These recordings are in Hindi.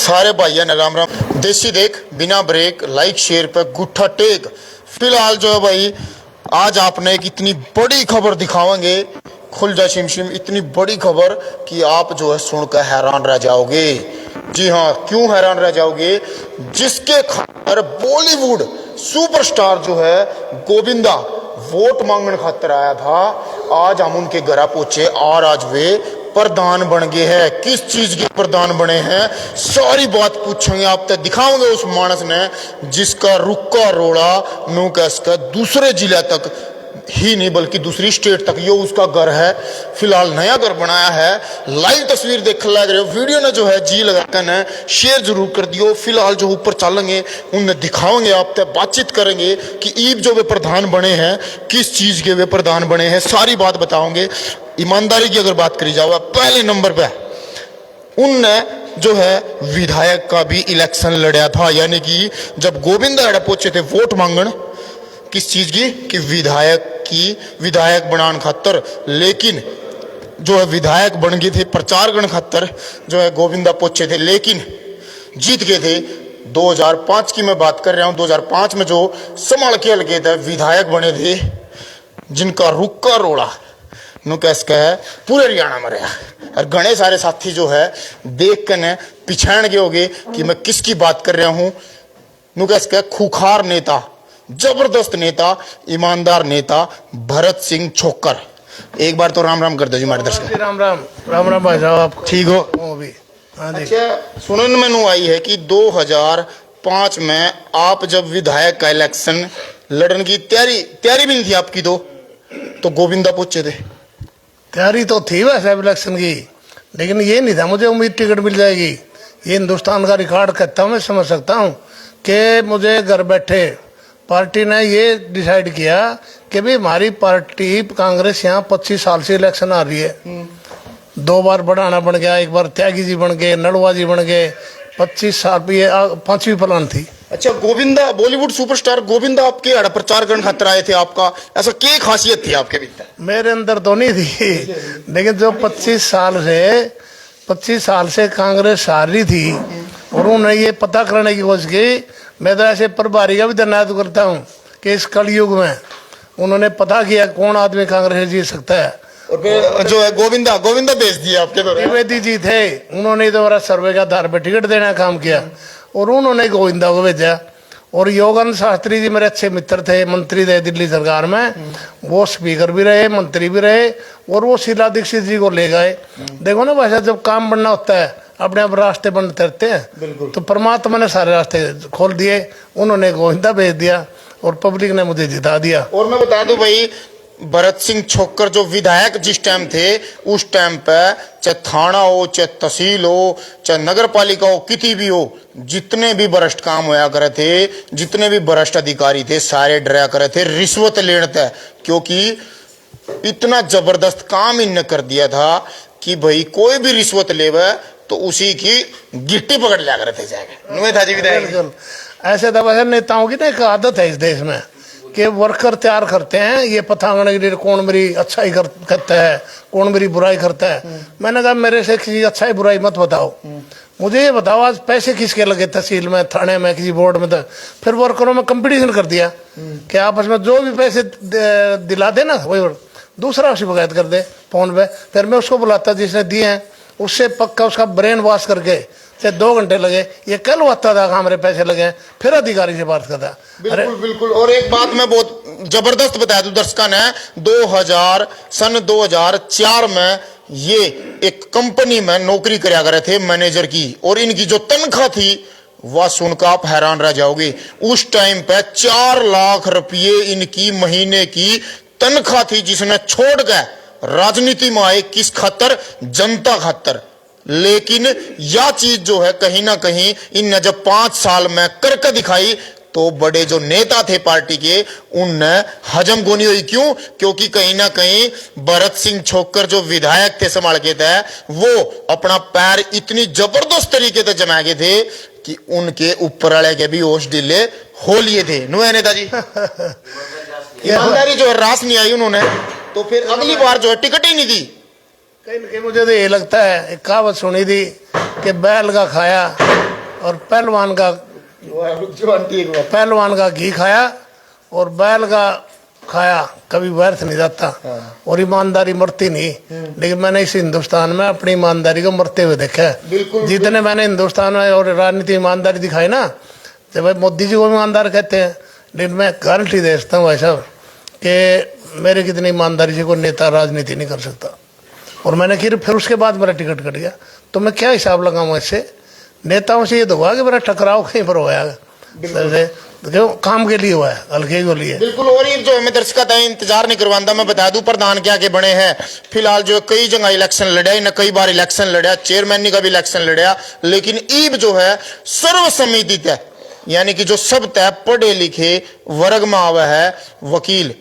सारे भाइयों ने राम राम। देसी देख बिना ब्रेक लाइक शेयर पे गुट्ठा टेक। फिलहाल जो है भाई आज आपने एक इतनी बड़ी खबर दिखावेंगे, खुल जा शिमशिम, इतनी बड़ी खबर कि आप जो है सुनकर हैरान रह जाओगे। जी हाँ, क्यों हैरान रह जाओगे? जिसके खातर बॉलीवुड सुपरस्टार जो है गोविंदा वोट मांगने खातर आया था, आज हम उनके घर पहुंचे और आज वे प्रधान बन गए हैं। किस चीज के प्रधान बने हैं सारी बात पूछेंगे, आप तक दिखाओगे उस मानस ने जिसका रुक्का रोड़ा नो कैसका दूसरे जिले तक ही नहीं बल्कि दूसरी स्टेट तक यो उसका घर है। फिलहाल नया घर बनाया है, लाइव तस्वीर देख लग रहे हो। वीडियो ने जो है जी लगाकर ने शेयर जरूर कर दियो। फिलहाल जो ऊपर चलेंगे उन्हें दिखाओगे, आप तक बातचीत करेंगे कि ईब जो वे प्रधान बने हैं किस चीज के वे प्रधान बने हैं, सारी बात बताओगे। ईमानदारी की अगर बात करी जाओ, पहले नंबर पे उनने जो है विधायक का भी इलेक्शन लड़ा था, यानी कि जब गोविंदा पहुंचे थे वोट मांगन किस चीज की कि विधायक बनाने खातर, लेकिन जो है विधायक बन गए थे प्रचार करने खातर जो है गोविंदा पहुंचे थे, लेकिन जीत गए थे। 2005 की मैं बात कर रहा हूं। 2005 में जो संभाल के लगे थे विधायक बने थे, जिनका रुक्का रोड़ा नु कैसका है पूरे हरियाणा में रहा। और घने सारे साथी जो है देख कर ने पिछाड़ गए होगे कि मैं किसकी बात कर रहा हूं। नु कैसका खूखार नेता, जबरदस्त नेता, ईमानदार नेता भरत सिंह छोकर। एक बार तो राम राम कर दो जी हमारे दर्शक। राम राम राम राम भाई साहब, आप ठीक हो? भी अच्छा, सुनने में नू आई है कि 2005 में आप जब विधायक का इलेक्शन लड़ने की तैयारी भी नहीं थी आपकी, तो गोविंदा पहुंचे थे। तैयारी तो थी वैसे इलेक्शन की, लेकिन ये नहीं था मुझे उम्मीद टिकट मिल जाएगी। ये हिंदुस्तान का रिकॉर्ड कहता हूँ, मैं समझ सकता हूँ कि मुझे घर बैठे पार्टी ने ये डिसाइड किया कि भाई हमारी पार्टी कांग्रेस यहाँ 25 साल से इलेक्शन आ रही है। 2 बार बढ़ाना बन गया, एक बार त्यागी जी बन गए, नड़वा जी बन गए। 25 साल ये 5वीं प्लान थी। अच्छा, गोविंदा बॉलीवुड सुपरस्टार गोविंदा आपके अड़ा प्रचार करने खातिर आए थे, आपका ऐसा क्या खासियत थी आपके भीतर? मेरे अंदर तो नहीं थी, लेकिन जो 25 साल से कांग्रेस हार रही थी और उन्होंने ये पता करने की कोशिश की। मैं तो ऐसे प्रभारी का भी धन्यवाद करता हूँ कि इस कलयुग में उन्होंने पता किया कौन आदमी कांग्रेस जीत सकता है। और फिर जो है गोविंदा भेज दिया आपके द्वारा। द्विवेदी जी थे, उन्होंने तो मेरा सर्वे का आधार पर टिकट देना काम किया और उन्होंने गोविंदा को भेजा। और योगानंद शास्त्री जी मेरे अच्छे मित्र थे, मंत्री थे दिल्ली सरकार में, वो स्पीकर भी रहे, मंत्री भी रहे, और वो शीला दीक्षित जी को ले गए। देखो ना वैसा जब काम बनना होता है अपने आप रास्ते बंद करते हैं, तो परमात्मा ने सारे रास्ते खोल दिए। उन्होंने गोविंदा भेज दिया और पब्लिक ने मुझे जिता दिया। और मैं बता दूं भाई, भरत सिंह छोकर जो विधायक जिस टाइम थे, उस टाइम पे चाहे थाना हो, चाहे तहसील हो, चाहे नगर पालिका हो, किसी भी हो, जितने भी भ्रष्ट काम होया करे थे, जितने भी भ्रष्ट अधिकारी थे, सारे डरा करे थे रिश्वत लेने थे। क्योंकि इतना जबरदस्त काम इनने कर दिया था कि भाई कोई भी रिश्वत लेवे तो उसी की गिट्टी पकड़ लिया करते जाएगा। जी विधायक ऐसे तो वैसे नेताओं की ना एक आदत है इस देश में कि वर्कर तैयार करते हैं ये पता करने के लिए कौन मेरी अच्छाई करता है, कौन मेरी बुराई करता है। मैंने कहा मेरे से किसी अच्छाई बुराई मत बताओ, मुझे ये बताओ आज पैसे किसके लगे तहसील में, थाने में, किसी बोर्ड में। तो फिर वर्करों में कंपटीशन कर दिया कि आपस में जो भी पैसे दिला दे ना वही दूसरा उसी बगायत कर दे फोन पे। फिर मैं उसको बुलाता जिसने दिए हैं, उससे पक्का उसका ब्रेन वॉश करके चाहे 2 घंटे लगे, ये कल होता था हमारे पैसे लगे, फिर अधिकारी से बात करता। बिल्कुल बिल्कुल। और एक बात मैं बहुत जबरदस्त बता दूं दर्शकों ने, 2004 में ये एक कंपनी में नौकरी कराया करे थे मैनेजर की, और इनकी जो तनख्वाह थी वह सुनकर आप हैरान रह जाओगे। उस टाइम पे 4 लाख रुपये इनकी महीने की तनख्वाह थी, जिसने छोड़ गए राजनीति में आए किस खातर? जनता खातर। लेकिन यह चीज जो है कहीं ना कहीं इन जब 5 साल में करके दिखाई, तो बड़े जो नेता थे पार्टी के उनने हजम गोनी हुई। क्यों? क्योंकि कहीं ना कहीं भरत सिंह छोकर जो विधायक थे संभाल के थे, वो अपना पैर इतनी जबरदस्त तरीके से जमा गए थे कि उनके ऊपर वाले के भी होश ढीले हो लिए थे। नुआ नेताजी ईमानदारी जो है रास नहीं आई उन्होंने, तो फिर अगली बार जो है टिकट ही नहीं दी। कहीं मुझे तो ये लगता है, एक कहावत सुनी थी कि बैल का खाया और पहलवान का घी खाया और बैल का खाया, कभी व्यर्थ नहीं जाता। और ईमानदारी मरती नहीं, लेकिन मैंने इस हिंदुस्तान में अपनी ईमानदारी को मरते हुए देखा है। जितने मैंने हिंदुस्तान में और राजनीति ईमानदारी दिखाई ना, जब भाई मोदी जी को ईमानदार कहते हैं, लेकिन मैं गारंटी दे सकता हूँ भाई साहब कि मेरे कितनी ईमानदारी से कोई नेता राजनीति नहीं कर सकता। और मैंने फिर उसके बाद मेरा टिकट कट गया, तो मैं क्या हिसाब लगाऊँ इससे? नेताओं से ये तो हुआ कि मेरा टकराव कहीं पर होया, क्यों काम के लिए हुआ है, हल्के के लिए। बिल्कुल। और ये जो मैं दर्शक था इंतजार नहीं करवाता, मैं बता दूं प्रधान क्या के बने हैं। फिलहाल जो कई जगह इलेक्शन लड़े न, कई बार इलेक्शन लड़ा, चेयरमैन का भी इलेक्शन लड़ा, लेकिन ईब जो है सर्वसम्मति तय, यानी कि जो सब तय पढ़े लिखे वर्ग में आवा है वकील,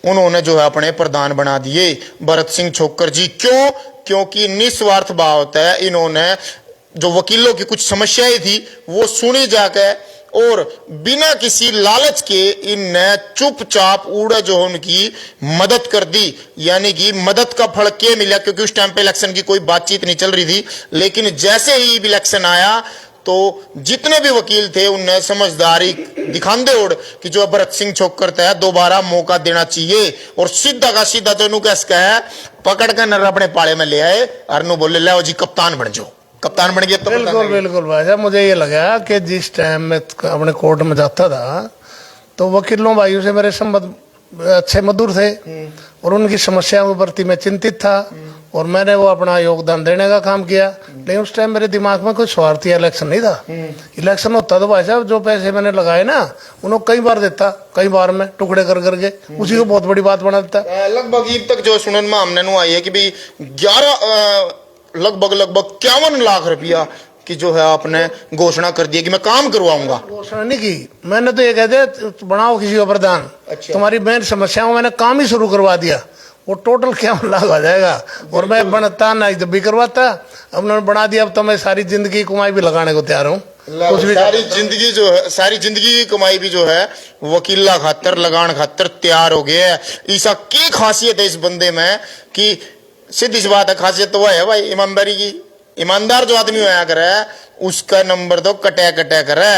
उन्होंने जो है अपने प्रधान बना दिए भरत सिंह छोक्कर जी। क्यों? क्योंकि निस्वार्थ भाव तय इन्होंने जो वकीलों की कुछ समस्याएं थी वो सुनी जाकर, और बिना किसी लालच के इनने चुपचाप उड़ा जो उनकी मदद कर दी। यानी कि मदद का फल क्या मिला? क्योंकि उस टाइम पे इलेक्शन की कोई बातचीत नहीं चल रही थी, लेकिन जैसे ही इलेक्शन आया तो जितने भी वकील थे उनने समझदारी दिखाते उड़ कि जो भरत सिंह छोक्कर है दोबारा मौका देना चाहिए। और सीधा का सीधा तो कैसे है, पकड़ कर नर अपने पाले में ले आए, अरनू बोले ले जी कप्तान बन जाओ। कप्तान बन गया तो बिल्कुल बिल्कुल भाई साहब, मुझे ये लगा कि जिस टाइम में अपने कोर्ट में जाता था तो वकीलों भाइयों से मेरे संबंध अच्छे मधुर थे और उनकी समस्याओं के प्रति मैं चिंतित था और मैंने वो अपना योगदान देने का काम किया। लेकिन उस टाइम मेरे दिमाग में कोई स्वार्थी इलेक्शन नहीं था। इलेक्शन होता तो भाई साहब जो पैसे मैंने लगाए ना उन्होंने कई बार देता, कई बार में टुकड़े कर करके उसी को बहुत बड़ी बात बना देता। लगभग ईब तक जो सुनन में हमने नु आई है कि भाई 11 लगभग 51 लाख रुपया की जो है आपने घोषणा कर दी कि मैं काम करवाऊंगा। घोषणा नहीं की मैंने, तो ये कहते बनाओ किसी को प्रधान। अच्छा। तुम्हारी मेन समस्याओं मैंने काम ही शुरू करवा दिया, वो टोटल क्या लाभ आ जाएगा। और मैं बनता ना जब भी करवाता, अब उन्होंने बना दिया, अब तो मैं सारी जिंदगी कमाई भी लगाने को तैयार हूँ। सारी जिंदगी जो है, सारी जिंदगी की कमाई भी जो है वकीला खातर लगान खातर तैयार हो गया है। ऐसा की खासियत है इस बंदे में कि सीधी सी बात है, खासियत तो वह है भाई ईमानदारी की। ईमानदार जो आदमी होया करे उसका नंबर तो कटे करे।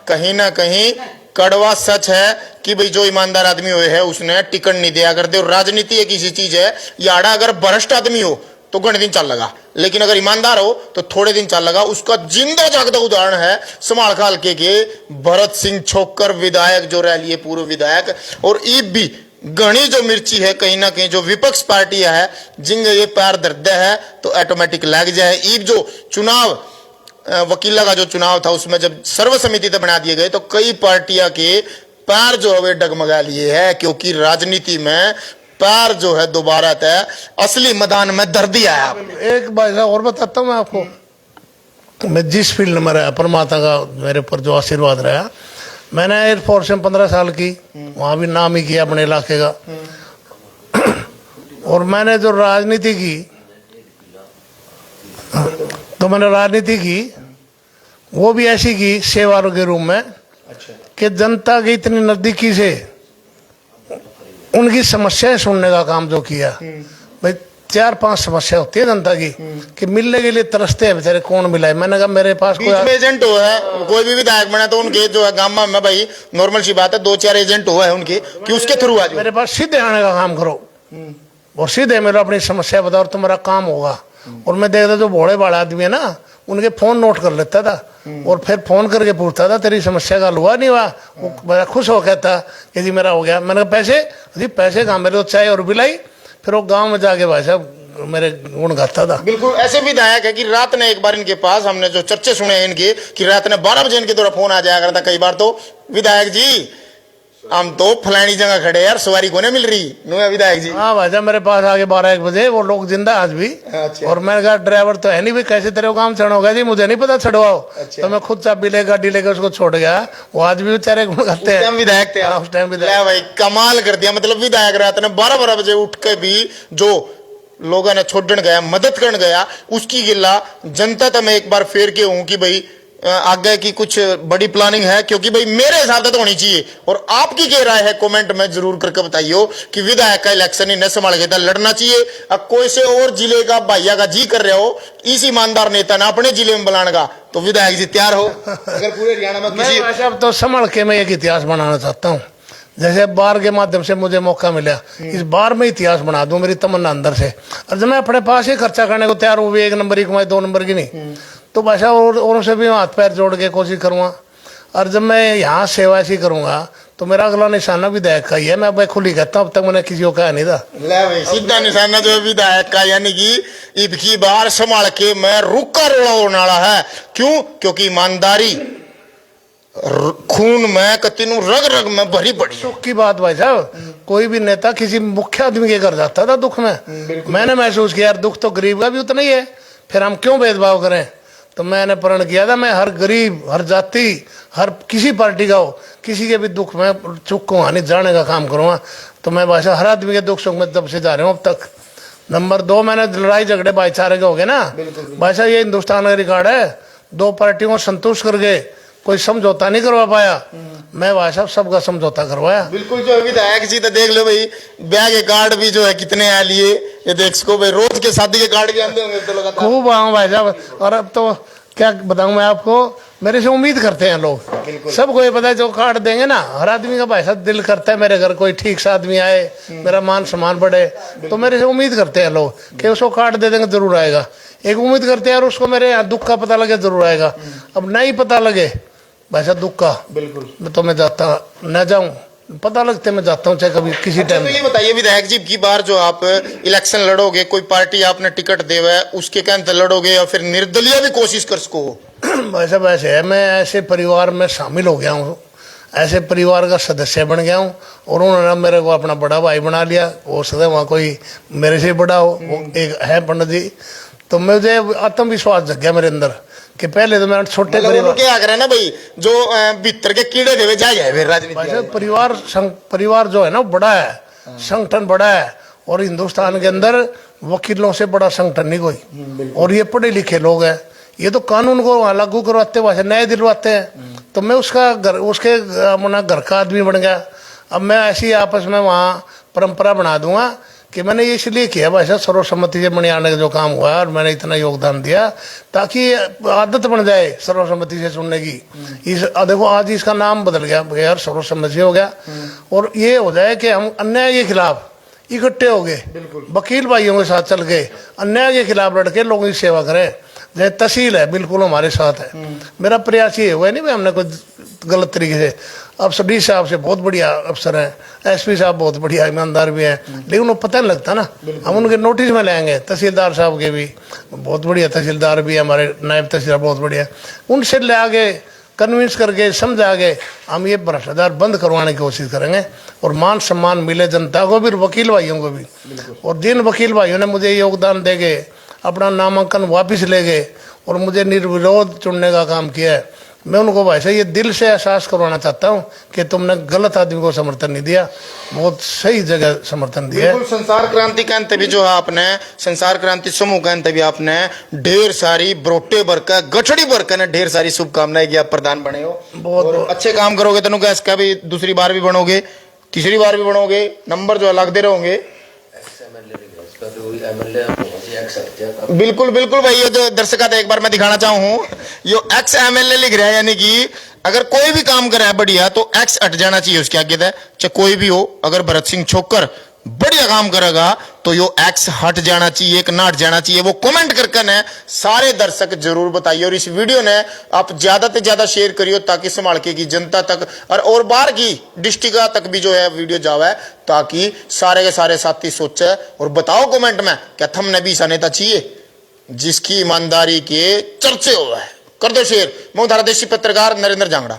कहीं ना कहीं कड़वा सच है कि भाई जो ईमानदार आदमी हुए है उसने टिकट नहीं दिया करते। और राजनीति एक ऐसी चीज है, याड़ा अगर भ्रष्ट आदमी हो तो घने दिन चल लगा, लेकिन अगर ईमानदार हो तो थोड़े दिन चल लगा। उसका जिंदा जागता उदाहरण है समाल खाल के भरत सिंह छोक्कर विधायक जो रह लिए पूर्व विधायक। और ईब भी घनी जो मिर्ची है, कहीं ना कहीं जो विपक्ष पार्टी है जिंग ये पैर दर्द है तो ऑटोमेटिक लग जाए। ईब जो चुनाव वकीला का जो चुनाव था उसमें जब सर्वसम्मति तक बना दिए गए तो कई पार्टियां के पैर जो है वे डगमगा लिए है, क्योंकि राजनीति में पैर जो है दोबारा तय असली मैदान में दर्दी आया। एक बात और बताता हूँ मैं आपको, मैं जिस फील्ड में रहा, परमात्मा का मेरे पर जो आशीर्वाद रहा, मैंने एयरफोर्स में 15 साल की, वहाँ भी नाम ही किया अपने इलाके का। और मैंने जो राजनीति की, तो मैंने राजनीति की वो भी ऐसी की सेवा के रूप में। अच्छा। कि जनता की इतनी नजदीकी से उनकी समस्याएं सुनने का काम जो किया। भाई 4-5 समस्या होती है जनता की कि मिलने के लिए तरसते हैं बेचारे, कौन मिलाए। मैंने कहा मेरे पास कोई एजेंट हो है, कोई भी विधायक बना तो उनके जो है गांव में भाई नॉर्मल सी बात है 2-4 एजेंट हो है उनके कि उसके थ्रू आ जाओ। मेरे पास सीधे आने का काम करो और सीधे मेरा अपनी समस्या बताओ और तुम्हारा काम होगा। और मैं देखता जो भोले भाड़े आदमी है ना उनके फोन नोट कर लेता था और फिर फोन करके पूछता था तेरी समस्या का हल हुआ नहीं हुआ। वो बड़ा खुश हो कहता कि जी मेरा हो गया। मैंने कहा पैसे? जी पैसे कहाँ, मेरे तो चाय और बिलाई। फिर वो गांव में जाके भाई साहब मेरे गुण गाता था। बिल्कुल ऐसे विधायक है कि रात ने एक बार इनके पास हमने जो चर्चे सुने हैं इनके कि रात ने 12 बजे इनके द्वारा फोन आ जाया करता कई बार, तो विधायक जी हम तो फलानी जगह खड़े यार, सवारी को नहीं मिल रही। विधायक जी हाँ भाई साहब मेरे पास आगे 12-1 बजे, वो लोग जिंदा आज भी। अच्छा। और मैंने कहा ड्राइवर तो है नहीं भाई, कैसे तेरे को काम चढ़ोगा? जी मुझे नहीं पता छड़वाओ। अच्छा। तो मैं खुद चाबी ले गाड़ी लेकर उसको छोड़ गया। वो आज भी बेचारे गुण गाते हैं। विधायक थे उस टाइम विधायक भाई, कमाल कर दिया। मतलब विधायक रात ने 12-12 बजे उठ के भी जो लोगों ने छोड़न गया, मदद करने गया, उसकी गिल्ला जनता तो मैं एक बार फेर के हूं कि भाई आगे की कुछ बड़ी प्लानिंग है? क्योंकि भाई मेरे हिसाब से तो होनी चाहिए, और आपकी क्या राय है कमेंट में जरूर करके बताइयो कि विधायक का इलेक्शन ही न संभाल के लड़ना चाहिए। अब कोई से और जिले का भाइया का जी कर रहे हो इस ईमानदार नेता ने अपने जिले में बुलाने का, तो विधायक जी तैयार हो? अगर पूरे हरियाणा में किसी मैं तो संभल के मैं एक इतिहास बनाना चाहता हूँ। जैसे बार के माध्यम से मुझे मौका मिला, इस बार में इतिहास बना दूं, मेरी तमन्ना अंदर से। और जब मैं अपने पास ही खर्चा करने को तैयार हूँ, एक नंबर की कमाई 2 नंबर की नहीं, तो भाषा और से भी हाथ पैर जोड़ के कोशिश करूँगा। और जब मैं यहाँ सेवा ऐसी करूँगा तो मेरा अगला निशाना विधायक का ही है। मैं खुली कहता हूँ, अब तक मैंने किसी को कहा नहीं था। ले भाई सीधा निशाना जो है विधायक का, यानी कि इबकी बार संभाल के मैं रुका रोड़ा होने वाला है। क्यों? क्योंकि ईमानदारी खून में कतीनू रग रग में भरी पड़ी। सुख की बात भाई साहब, कोई भी नेता किसी मुख्य आदमी के घर जाता था दुख में, मैंने महसूस किया यार दुख तो गरीब का भी उतना ही है, फिर हम क्यों भेदभाव करें। तो मैंने प्रण किया था, मैं हर गरीब, हर जाति, हर किसी पार्टी का हो, किसी के भी दुख में चुप को आने जाने का काम करूँगा। तो मैं भाषा हर आदमी के दुख सुख में तब से जा रहा हूँ अब तक। नंबर 2, मैंने लड़ाई झगड़े भाईचारे के हो गए ना भाषा, ये हिंदुस्तान का रिकॉर्ड है। 2 पार्टियों को संतुष्ट करके कोई समझौता नहीं करवा पाया, मैं भाई साहब सबका समझौता करवाया। बिल्कुल जो विधायक जी तो देख लो भाई, ब्याह के कार्ड भी जो है कितने आ लिए, ये देख सको भाई, रोज के शादी के कार्ड के आते होंगे तो लगातार खूब आऊँ भाई साहब। और अब तो क्या बताऊं मैं आपको, मेरे से उम्मीद करते हैं लोग, सबको ये पता है जो कार्ड देंगे ना, हर आदमी का भाई साहब दिल करता है मेरे घर कोई ठीक सा आदमी आए, मेरा मान सम्मान बढ़े, तो मेरे से उम्मीद करते हैं लोग कि उसको कार्ड दे देंगे जरूर आएगा। एक उम्मीद करते हैं और उसको मेरे यहाँ दुख का पता लगे जरूर आएगा। अब नहीं पता लगे वैसा दुख का, बिल्कुल तो मैं जाता न जाऊं, पता लगते मैं जाता हूं चाहे कभी किसी टाइम। तो ये बताइए विधायक जी की बार जो आप इलेक्शन लड़ोगे, कोई पार्टी आपने टिकट देवा है उसके कहते लड़ोगे या फिर निर्दलीय भी कोशिश कर सको? वैसे वैसे है, मैं ऐसे परिवार में शामिल हो गया हूँ, ऐसे परिवार का सदस्य बन गया हूँ, और उन्होंने मेरे को अपना बड़ा भाई बना लिया। हो सकता है वहाँ कोई मेरे से बड़ा हो, वो एक है पंडित जी, तो मुझे आत्मविश्वास जग गया मेरे अंदर कि पहले तो मैं छोटे परिवार क्या कर रहे ना भाई, जो भीतर के कीड़े देवे जाए राजनीति। परिवार जो है ना बड़ा है, संगठन बड़ा है, और हिंदुस्तान के अंदर वकीलों से बड़ा संगठन नहीं कोई, और ये पढ़े लिखे लोग हैं, ये तो कानून को वहाँ लागू करवाते हैं, न्याय दिलवाते हैं। तो मैं उसका घर, उसके घर का आदमी बन गया। अब मैं ऐसी आपस में वहाँ परंपरा बना दूंगा कि मैंने ये इसलिए किया भाई साहब, सर्वसम्मति से बनियाने का जो काम हुआ है और मैंने इतना योगदान दिया ताकि आदत बन जाए सर्वसम्मति से सुनने की। इस देखो आज इसका नाम बदल गया यार, सर्वसम्मति हो गया, और ये हो जाए कि हम अन्याय के खिलाफ इकट्ठे हो गए, वकील भाइयों के साथ चल के अन्याय के खिलाफ लड़के लोगों की सेवा करें। जैसे तहसील है बिल्कुल हमारे साथ है, मेरा प्रयास ये हुआ नहीं भाई हमने कोई गलत तरीके से। अफसर डी साहब से बहुत बढ़िया अफसर हैं, एसपी साहब बहुत बढ़िया ईमानदार भी हैं, लेकिन उन्हें पता नहीं लगता ना, हम उनके नोटिस में लेंगे। तहसीलदार साहब के भी बहुत बढ़िया तहसीलदार भी, हमारे नायब तहसीलदार बहुत बढ़िया, उनसे ले आगे कन्विंस करके समझा के हम ये भ्रष्टाचार बंद करवाने की कोशिश करेंगे, और मान सम्मान मिले जनता को भी, वकील भाइयों को भी। और जिन वकील भाइयों ने मुझे योगदान दे के अपना नामांकन वापस ले गए और मुझे निर्विरोध चुनने का काम किया है, मैं उनको वैसे ये दिल से एहसास करवाना चाहता हूँ कि तुमने गलत आदमी को समर्थन नहीं दिया, बहुत सही जगह समर्थन दिया है। संसार क्रांति के अंत भी जो है आपने, संसार क्रांति समूह के अंत भी आपने ढेर सारी ब्रोटे बरका गठड़ी बरका ने ढेर सारी शुभकामनाएं की, आप प्रधान बने हो, बहुत अच्छे काम करोगे तेनों का, इसका भी दूसरी बार भी बनोगे, तीसरी बार भी बनोगे, नंबर जो है लगते रहोगे। बिल्कुल बिल्कुल भाई, ये जो दर्शक एक बार मैं दिखाना चाहूँ, ये एक्स एमएलए लिख रहा है, यानी कि अगर कोई भी काम करे बढ़िया तो एक्स हट जाना चाहिए उसके आगे, चाहे कोई भी हो। अगर भरत सिंह छोकर बढ़िया काम करेगा तो यो एक्स हट जाना चाहिए, एक ना हट जाना चाहिए। वो कमेंट करके ने सारे दर्शक जरूर बताइए, और इस वीडियो ने आप ज्यादा से ज्यादा शेयर करियो ताकि संभाल के की जनता तक और बाहर की डिस्ट्रिक्ट तक भी जो है वीडियो जावे, ताकि सारे के सारे साथी सोचे। और बताओ कमेंट में क्या थमने भी ऐसा नेता चाहिए जिसकी ईमानदारी के चर्चे हो। कर दो शेयर। मैं धारा देशी पत्रकार नरेंद्र जांगड़ा।